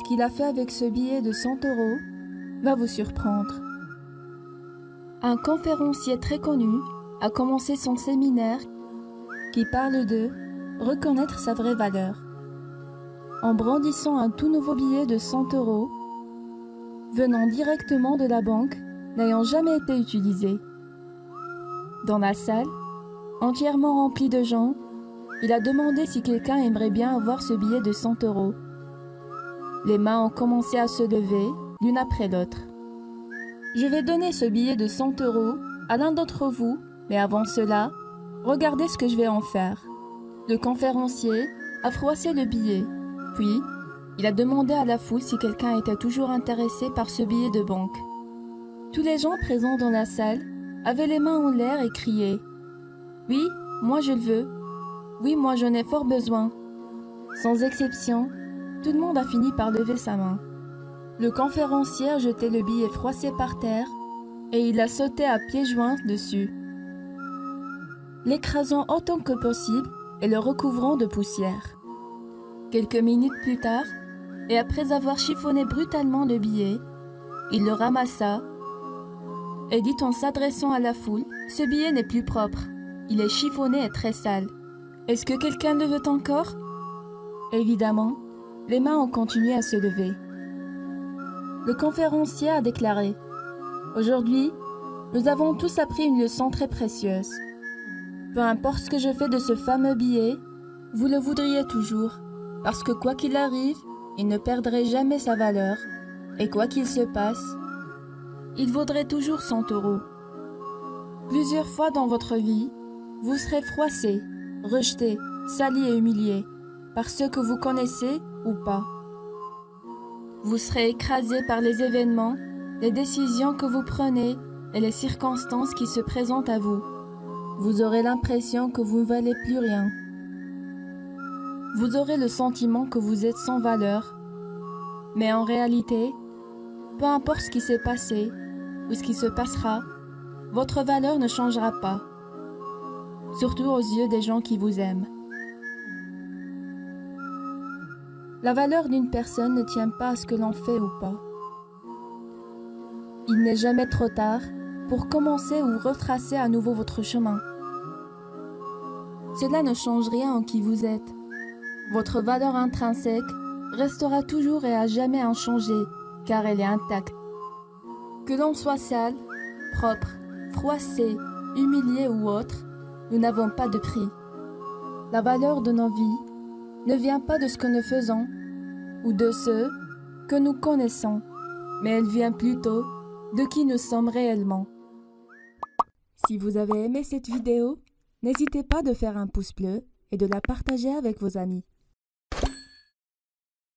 Ce qu'il a fait avec ce billet de 100 € va vous surprendre. Un conférencier très connu a commencé son séminaire qui parle de reconnaître sa vraie valeur, en brandissant un tout nouveau billet de 100 € venant directement de la banque, n'ayant jamais été utilisé. Dans la salle, entièrement remplie de gens, il a demandé si quelqu'un aimerait bien avoir ce billet de 100 €. Les mains ont commencé à se lever, l'une après l'autre. Je vais donner ce billet de 100 € à l'un d'entre vous, mais avant cela, regardez ce que je vais en faire. Le conférencier a froissé le billet, puis il a demandé à la foule si quelqu'un était toujours intéressé par ce billet de banque. Tous les gens présents dans la salle avaient les mains en l'air et criaient « Oui, moi je le veux. Oui, moi j'en ai fort besoin. » Sans exception, tout le monde a fini par lever sa main. Le conférencier a jeté le billet froissé par terre et il a sauté à pieds joints dessus, l'écrasant autant que possible et le recouvrant de poussière. Quelques minutes plus tard, et après avoir chiffonné brutalement le billet, il le ramassa et dit en s'adressant à la foule « Ce billet n'est plus propre, il est chiffonné et très sale. Est-ce que quelqu'un le veut encore ?» Évidemment, les mains ont continué à se lever. Le conférencier a déclaré « Aujourd'hui, nous avons tous appris une leçon très précieuse. Peu importe ce que je fais de ce fameux billet, vous le voudriez toujours, parce que quoi qu'il arrive, il ne perdrait jamais sa valeur, et quoi qu'il se passe, il vaudrait toujours 100 €. Plusieurs fois dans votre vie, vous serez froissé, rejeté, sali et humilié, par ceux que vous connaissez ou pas. Vous serez écrasé par les événements, les décisions que vous prenez et les circonstances qui se présentent à vous. Vous aurez l'impression que vous ne valez plus rien. Vous aurez le sentiment que vous êtes sans valeur. Mais en réalité, peu importe ce qui s'est passé ou ce qui se passera, votre valeur ne changera pas, surtout aux yeux des gens qui vous aiment. La valeur d'une personne ne tient pas à ce que l'on fait ou pas. Il n'est jamais trop tard pour commencer ou retracer à nouveau votre chemin. Cela ne change rien en qui vous êtes. Votre valeur intrinsèque restera toujours et à jamais inchangée, car elle est intacte. Que l'on soit sale, propre, froissé, humilié ou autre, nous n'avons pas de prix. La valeur de nos vies ne vient pas de ce que nous faisons ou de ceux que nous connaissons, mais elle vient plutôt de qui nous sommes réellement. Si vous avez aimé cette vidéo, n'hésitez pas de faire un pouce bleu et de la partager avec vos amis.